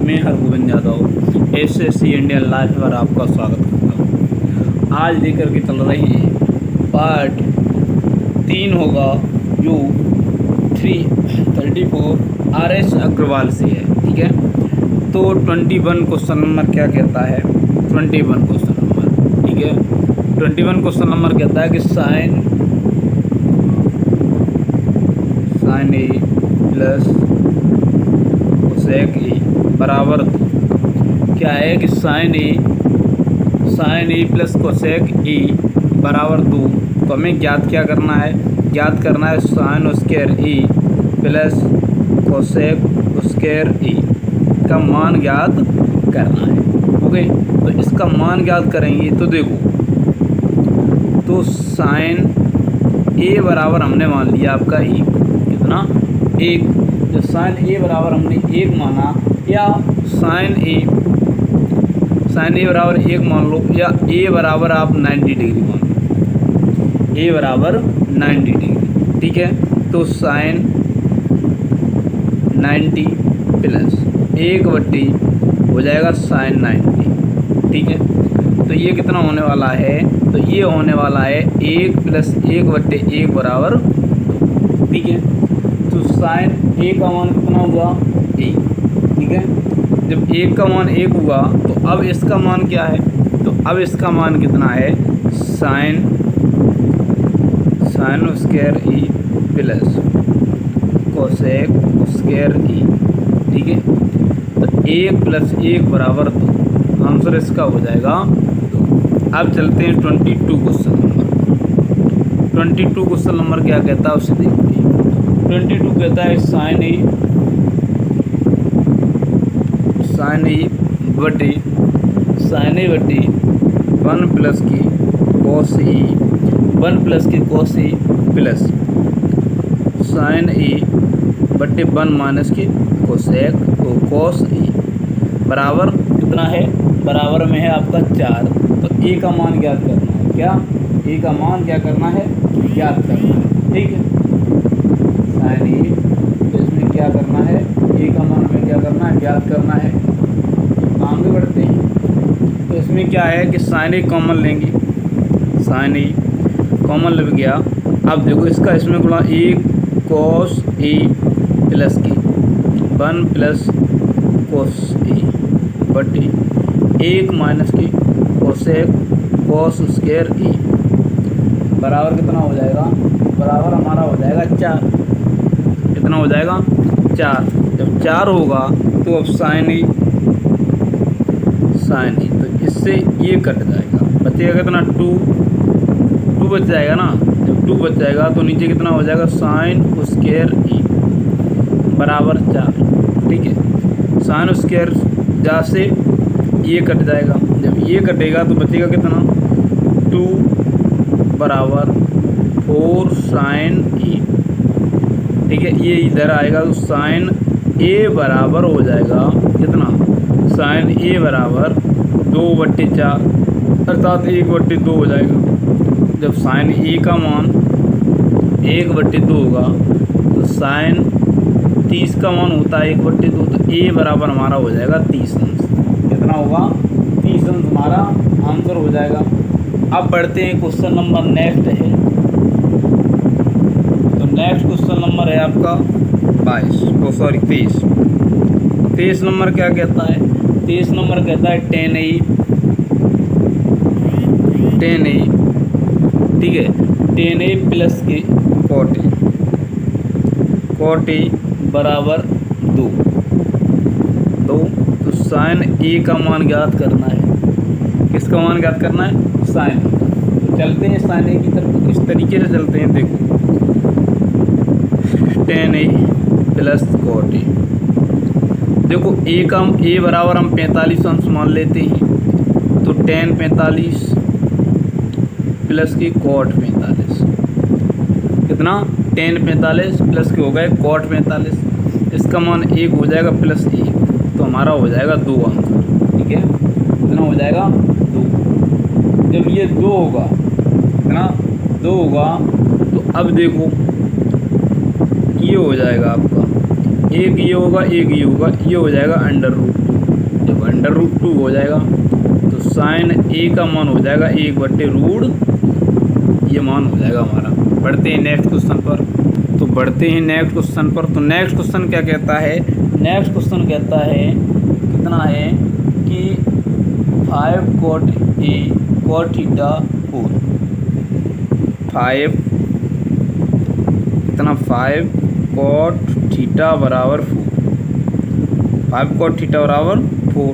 मैं Hargovind Yadav SSC Indian life पर आपका स्वागत करता हूँ। आज लेकर के चल रहे हैं पार्ट 3 होगा जो 334 RS अग्रवाल से है। ठीक है, तो 21 क्वेश्चन नंबर क्या कहता है? 21 क्वेश्चन नंबर, ठीक है, 21 क्वेश्चन नंबर कहता है कि sine A plus cosec A बराबर क्या है कि sine A plus cosec A बराबर 2। तो हमें ज्ञात क्या करना है? ज्ञात करना है साइन स्क्वायर ए प्लस कोसेक स्क्वायर ए का मान ज्ञात करना है। ओके, तो इसका मान ज्ञात करेंगे तो देखो, तो साइन ए बराबर हमने मान लिया आपका एक, कितना? एक। जो साइन ए बराबर हमने एक माना, या साइन ए बराबर एक मान लो, या ए बराबर आप 90 डिग्री मान लो, ए बराबर 90 डिग्री। ठीक है, तो साइन 90 प्लस 1/, हो जाएगा साइन 90। ठीक है, तो ये कितना होने वाला है? तो ये होने वाला है 1 प्लस 1/1 बराबर 2। ठीक है, तो साइन ए का मान कितना हुआ? 1। ठीक है, जब 1 का मान 1 हुआ तो अब इसका मान क्या है? तो अब इसका मान कितना है? साइन स्क्वायर ए प्लस कोसेक स्क्वायर ए। ठीक है, तो 1 प्लस 1 बराबर 2, आंसर इसका हो जाएगा 2। अब चलते हैं 22 क्वेश्चन नंबर। 22 क्वेश्चन नंबर क्या कहता है उसे देखते हैं। 22 कहता है साइन ए बटे 1 प्लस की कॉस ए प्लस साइन ए बटे 1 माइनस की कोसेक कॉस ए बराबर कितना है? बराबर में है आपका 4। तो ए का मान ज्ञात करना है। क्या? ए का मान क्या करना है? ज्ञात करना है। ठीक है, साइन ए, तो इसमें क्या करना है? ए का मान हमें क्या करना है? ज्ञात करना है। आगे बढ़ते हैं, तो इसमें क्या है कि साइन ए कॉमन लेंगे, साइन ए कॉमन लग गया। अब देखो इसका इसमें गुणा 1 कॉस ए प्लस की 1 प्लस कॉस ए बटे 1 माइनस की कोसेक कॉस स्क्वायर ए बराबर कितना हो जाएगा? बराबर हमारा हो जाएगा 4। कितना हो जाएगा? 4। जब 4 होगा तो अब साइन ए, तो इससे ये कट जाएगा, बचेगा कितना? 2 बच जाएगा ना। जब 2 बच जाएगा तो नीचे कितना हो जाएगा? साइन स्क्वायर ए बराबर 4। ठीक है, साइन स्क्वायर जा से ये कट जाएगा। जब ये कटेगा तो बचेगा कितना? 2 बराबर 4 साइन ए। ठीक है, ये इधर आएगा तो साइन ए बराबर हो जाएगा कितना? साइन ए बराबर 2/4 अर्थात 1/2 हो जाएगा। जब साइन ए का मान 1/2 होगा तो साइन 30 का मान होता है 1/2, तो ए बराबर हमारा हो जाएगा 30 अंश। कितना होगा? 30 अंश हमारा आंसर हो जाएगा। अब बढ़ते हैं क्वेश्चन नंबर नेक्स्ट है। तो नेक्स्ट क्वेश्चन नंबर है आपका 23। 23 नंबर क्या कहता है? 23 नंबर कहता है tan ए, ठीक है, tan ए प्लस के cot ए बराबर 2। तो साइन ए का मान ज्ञात करना है। किसका मान ज्ञात करना है? साइन। तो चलते हैं साइन ए की तरफ, इस तरीके से चलते हैं। देखो, tan ए प्लस cot ए, देखो ए बराबर हम 45 अंश मान लेते हैं। तो tan 45 प्लस की cot 45, कितना? tan 45 प्लस के हो गए cot 45, इसका मान 1 हो जाएगा प्लस 1, तो हमारा हो जाएगा 2 आंसर। ठीक है, कितना हो जाएगा? 2। जब ये 2 होगा, कितना? 2 होगा, तो अब देखो ये हो जाएगा आपका, एक ये होगा एक ये होगा, ये हो जाएगा अंडर रूट 2। होगा, √2 हो जाएगा। तो साइन ए का मान हो जाएगा 1/√, ये मान हो जाएगा हमारा। बढ़ते हैं नेक्स्ट क्वेश्चन पर। तो बढ़ते हैं नेक्स्ट क्वेश्चन पर। तो नेक्स्ट क्वेश्चन क्या कहता है? नेक्स्ट क्वेश्चन कहता है कितना है कि 5 cot A cot थीटा 4, 5 कितना 5 cot थीटा बराबर 4, 5 cot थीटा बराबर 4।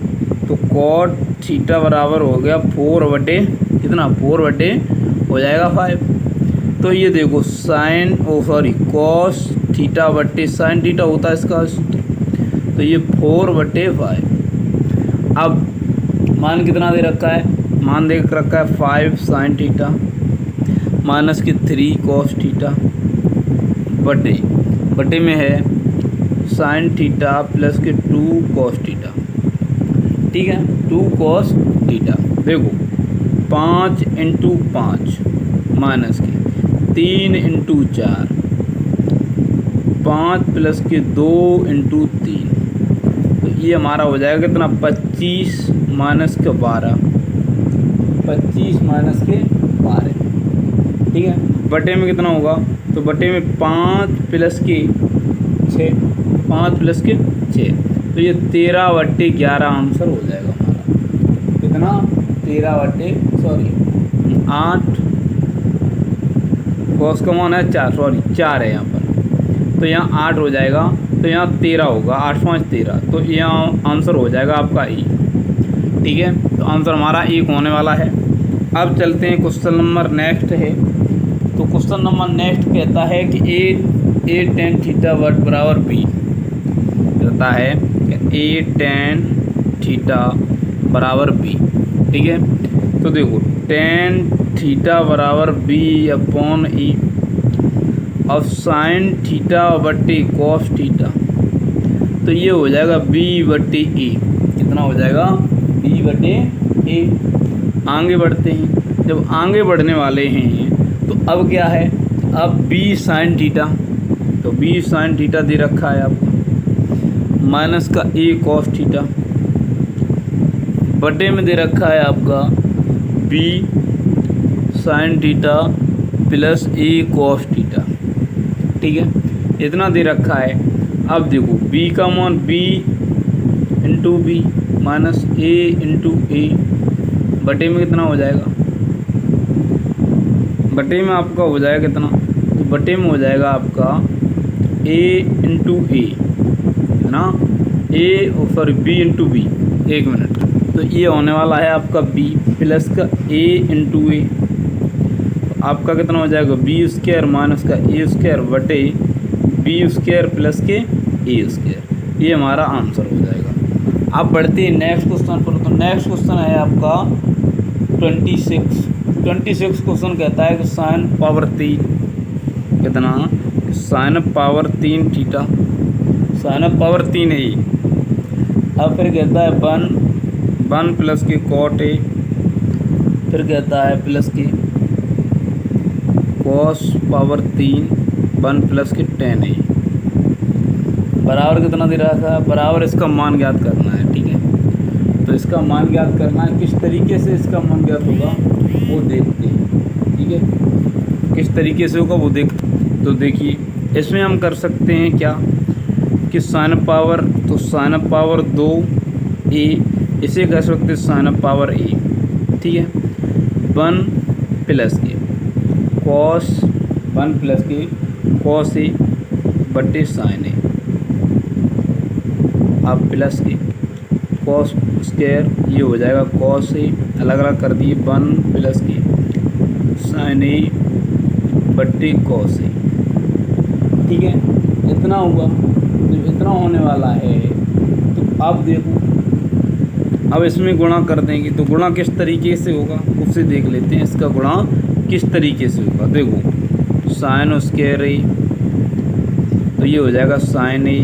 तो cot थीटा बराबर हो गया 4 बटे कितना 4 बटे हो जाएगा 5। तो ये देखो साइन कॉस थीटा बटे साइन थीटा होता है इसका सूत्र। तो ये 4 बटे 5। अब मान कितना दे रखा है? मान दे रखा है 5 साइन थीटा माइनस के 3 कॉस थीटा बटे में है साइन थीटा प्लस के 2 कॉस थीटा। ठीक है, 2 कॉस थीटा। देखो 5 × 5 माइनस के 3 × 4, 5 प्लस के 2 × 3। तो ये हमारा हो जाएगा कितना 25 माइनस के 12, 25 माइनस के 12। ठीक है, बटे में कितना होगा? तो बटे में 5 प्लस के 6, 5 प्लस के 6। तो ये 13/11 आंसर हो जाएगा हमारा। कितना 8 कॉस का मान है 4 है यहाँ पर। तो यहाँ 8 हो जाएगा, तो यहाँ 13 होगा, 8 5 13। तो यहाँ आंसर हो जाएगा आपका ई। ठीक है, तो आंसर हमारा ई होने वाला है। अब चलते हैं क्वेश्चन नंबर नेक्स्ट है। तो क्वेश्चन नंबर नेक्स्ट कहता है कि ए tan थीटा बराबर बी। कहता है कि ए tan थीटा बराबर बी। ठीक है, तो देखो tan थीटा बराबर b/e और साइन थीटा बटे कॉस थीटा। तो ये हो जाएगा b/a। कितना हो जाएगा? b/a। आगे बढ़ते हैं। जब आगे बढ़ने वाले हैं तो अब क्या है? अब b साइन थीटा, तो b साइन थीटा दे रखा है आपको, माइनस का a कॉस थीटा बटे में दे रखा है आपका b sine theta plus a cos theta. ठीक है, इतना दे रखा है। अब देखो b का मान b × b minus a × a बटे में कितना हो जाएगा? बटे में आपका हो जाएगा कितना? तो बटे में हो जाएगा आपका a × a है ना, b × b। एक मिनट, तो ये होने वाला है आपका b प्लस का a × a। तो आपका कितना हो जाएगा? b² माइनस का a² बटे b² प्लस के a²। ये हमारा आंसर हो जाएगा। अब बढ़ते हैं नेक्स्ट क्वेश्चन पर। तो नेक्स्ट क्वेश्चन है आपका 26 क्वेश्चन कहता है कि साइन पावर 3 कितना? Sine power 3 theta, sine power 3 है ये। अब फिर कहता है 1 प्लस के कॉट ए, फिर कहता है प्लस के कॉस पावर 3 1 प्लस के tan ए बराबर कितना दे रहा था? बराबर इसका मान ज्ञात करना है। ठीक है, तो इसका मान ज्ञात करना है। किस तरीके से इसका मान ज्ञात होगा वो देखते हैं। ठीक है, किस तरीके से होगा वो तो देखिए इसमें हम कर सकते हैं क्या कि साइन पावर, तो साइन पावर 2a, इसे कह सकते हैं साइन पावर a। ठीक है, 1 प्लस के कॉस, 1 प्लस के कॉस ए बटे साइन ए, अब प्लस के कॉस स्क्वायर, ये हो जाएगा कॉस ए, अलग अलग कर दिए 1 प्लस के साइन ए बटे कॉस ए। ठीक है, इतना हुआ। जब इतना होने वाला है तो अब देखो, अब इसमें गुणा कर देंगे। तो गुणा किस तरीके से होगा उससे देख लेते हैं। इसका गुणा किस तरीके से होगा? देखो साइन स्क्वायर ए, तो ये हो जाएगा साइन ए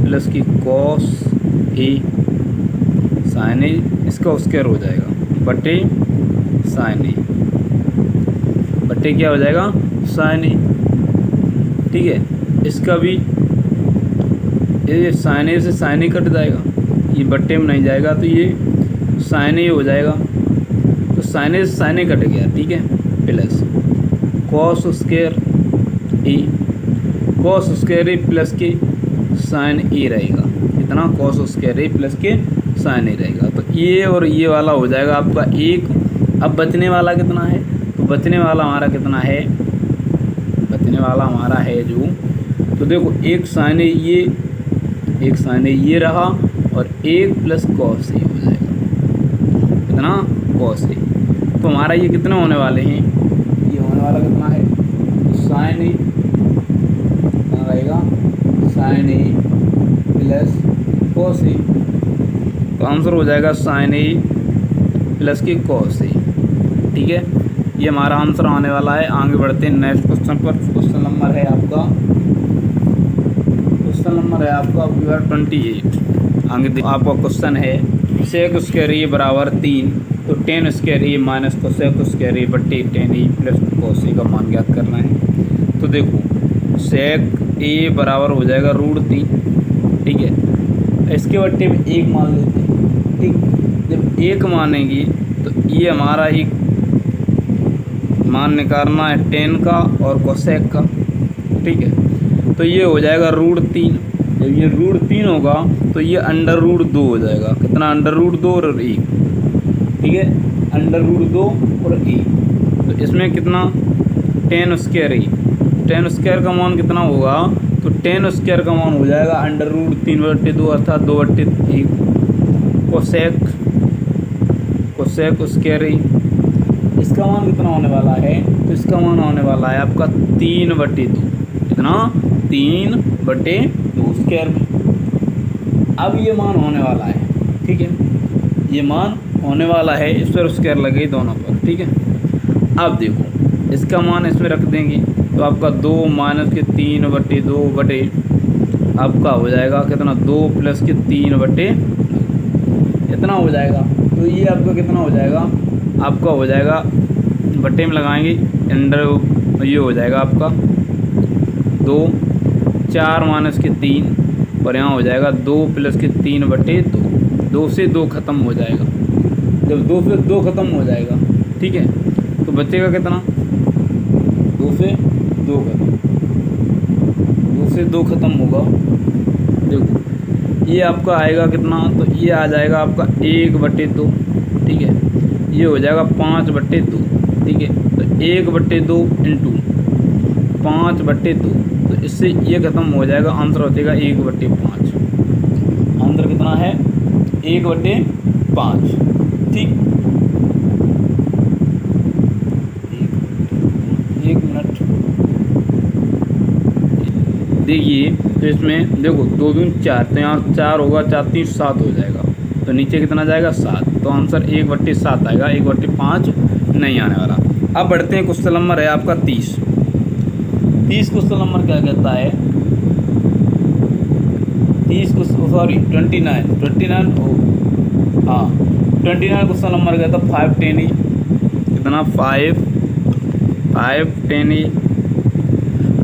प्लस की कॉस ए, साइन ए इसका स्क्वायर हो जाएगा बटे साइन ए, बटे क्या हो जाएगा? साइन ए। ठीक है, इसका भी ये साइन ए से साइन ए कट जाएगा, ये बट्टे में नहीं जाएगा तो ये साइन ए हो जाएगा। तो साइन ए कट गया, ठीक है, प्लस कॉस स्क्वायर ए, कॉस स्क्वायर ए प्लस के साइन ए रहेगा, कितना कॉस स्क्वायर ए प्लस के साइन ए रहेगा। तो ये और ये वाला हो जाएगा आपका एक। अब बचने वाला कितना है, तो बचने वाला हमारा कितना है, बचने वाला हमारा है जो, तो देखो एक साइन ए ये, एक साइन ए ये रहा और एक प्लस कॉस ए हो जाएगा, कितना कॉस ए। तो हमारा ये कितने होने वाले हैं, ये होने वाला कितना है, साइन ए कितना रहेगा, sign A plus cos A. तो आंसर हो जाएगा साइन ए प्लस की कॉस ए, ठीक है। ये हमारा आंसर आने वाला है। आगे बढ़ते हैं नेक्स्ट क्वेश्चन पर। क्वेश्चन नंबर है आपका 28। आगे आपका क्वेश्चन है सेक स्क्वायर ए बराबर 3, तो टेन स्क्वायर ए माइनस कोसेक स्क्वायर ए बट्टे टेन ए प्लस कोस ए का मान ज्ञात करना है। तो देखो सेक ए बराबर हो जाएगा √3, ठीक है, इसके बट्टे में एक मान लेते हैं, ठीक। जब एक मानेंगे तो ये हमारा एक मान निकालना है टेन का और कोसेक का, ठीक है। तो ये हो जाएगा √3। जब ये √3 होगा तो ये √2 हो जाएगा, कितना √2 और 1, ठीक है, √2 और 1। तो इसमें कितना टेन स्क्वायर ए, टेन स्क्वायर का मान कितना होगा, तो टेन स्क्वायर का मान हो जाएगा √3/2 अर्थात 2/1। कोसेक स्क्वायर ए, इसका मान कितना होने वाला है, तो इसका मान होने वाला है आपका 3/2, कितना 3/2 स्क्वायर में। अब ये मान होने वाला है, ठीक है, ये मान होने वाला है, इस पर स्क्वायर लगे दोनों पर, ठीक है। अब देखो इसका मान इसमें रख देंगे तो आपका 2 माइनस के 3/2 बटे आपका हो जाएगा कितना 2 प्लस के 3/2 इतना हो जाएगा। तो ये आपका कितना हो जाएगा, आपका हो जाएगा बट्टे में लगाएंगे अंडर, ये हो जाएगा आपका 2 4 माइनस के 3 और यहाँ हो जाएगा 2 प्लस के 3/2। 2 से 2 ख़त्म हो जाएगा, जब 2 से 2 ख़त्म हो जाएगा, ठीक है, तो बचेगा कितना 2 से 2 ख़त्म, 2 से 2 ख़त्म होगा। देखो ये आपका आएगा कितना, तो ये आ जाएगा आपका 1/2, ठीक है, ये हो जाएगा 5/2, ठीक है। तो 1/2 इंटू 5/2, तो इससे ये ख़त्म हो जाएगा, आंसर हो जाएगा 1/5। आंसर कितना है 1/5, ठीक। एक मिनट देखिए, तो इसमें देखो 2 दूनी 4, तो यहाँ 4 होगा, 4 3 7 हो जाएगा, तो नीचे कितना जाएगा 7, तो आंसर 1/7 आएगा, 1/5 नहीं आने वाला। अब बढ़ते हैं, क्वेश्चन नंबर है आपका 30 क्वेश्चन नंबर क्या कहता है, 29 क्वेश्चन नंबर कहता है 5 10 e कितना 5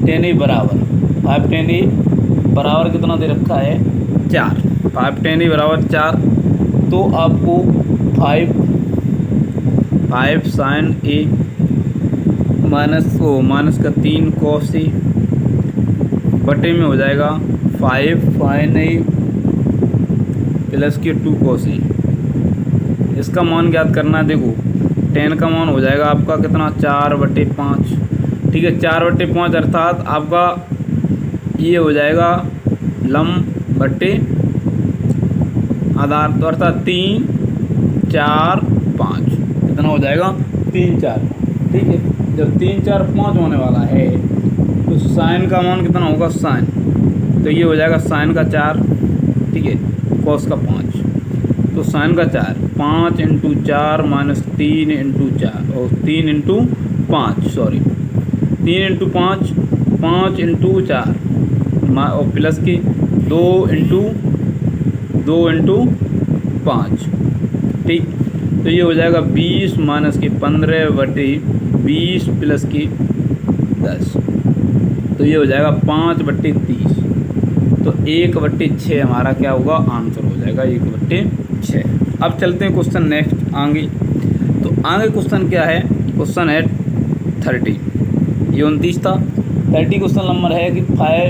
10 e बराबर 5 10 e बराबर कितना दे रखा है 4, 5 10 e बराबर 4। तो आपको 5 साइन ए माइनस का 3 कॉस ए बटे में हो जाएगा 5 साइन ए प्लस के 2 कॉस ए। इसका मान ज्ञात करना है। देखो 10 का मान हो जाएगा आपका कितना 4/5, ठीक है, 4/5 अर्थात आपका ये हो जाएगा लम्ब बट्टे आधार, तो अर्थात 3 4 5 कितना हो जाएगा 3 4, ठीक है। जब 3 4 5 होने वाला है तो साइन का मान कितना होगा, साइन, तो ये हो जाएगा साइन का 4, ठीक है, कॉस का 5, तो साइन का 4 5 × 4 माइनस 3 × 4 और 3 × 5 सॉरी 3 × 5 5 × 4 और प्लस की 2 × 5, ठीक। तो ये हो जाएगा 20 माइनस की 15/20 प्लस की 10, तो ये हो जाएगा 5/30। तो 1/6 हमारा क्या होगा, आंसर हो जाएगा 1/6। अब चलते हैं क्वेश्चन नेक्स्ट आगे। तो आगे क्वेश्चन क्या है, क्वेश्चन है 30, ये 29 था। 30 क्वेश्चन नंबर है कि 30 है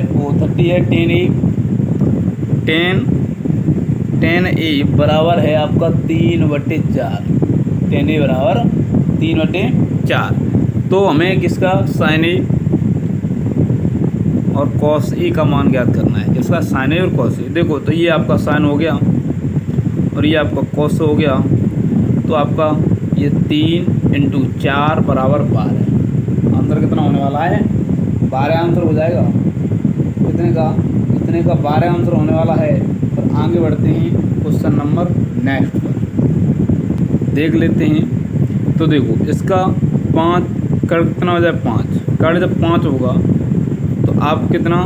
10A बराबर है आपका 3/4। 10A बराबर 3/4। तो हमें किसका साइन ए और कॉस ए का मान ज्ञात करना है। किसका, साइन ए और कॉस ए। देखो तो ये आपका साइन हो गया और ये आपका कॉस हो गया, तो आपका ये 3 × 4 बराबर 12। आंसर कितना होने वाला है, 12 आंसर हो जाएगा। कितने का 12 आंसर होने वाला है। और आगे बढ़ते हैं क्वेश्चन नंबर नेक्स्ट पर, देख लेते हैं। तो देखो इसका 5 कर कितना हो जाए, 5 कर जब 5 होगा तो आप कितना,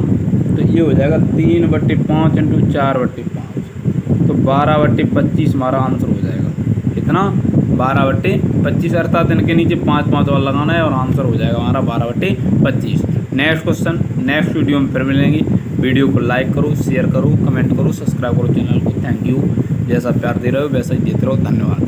तो ये हो जाएगा 3/5 × 4/5, तो 12/25 हमारा आंसर हो जाएगा। कितना, 12/25, अर्थात इनके नीचे 5 5 और लगाना है और आंसर हो जाएगा हमारा 12/25। नेक्स्ट क्वेश्चन नेक्स्ट वीडियो में फिर मिलेंगे। वीडियो को लाइक करो, शेयर करो, कमेंट करो, सब्सक्राइब करो चैनल को। Thank you. जैसा प्यार दे रहे हो वैसा ही देते रहो। धन्यवाद।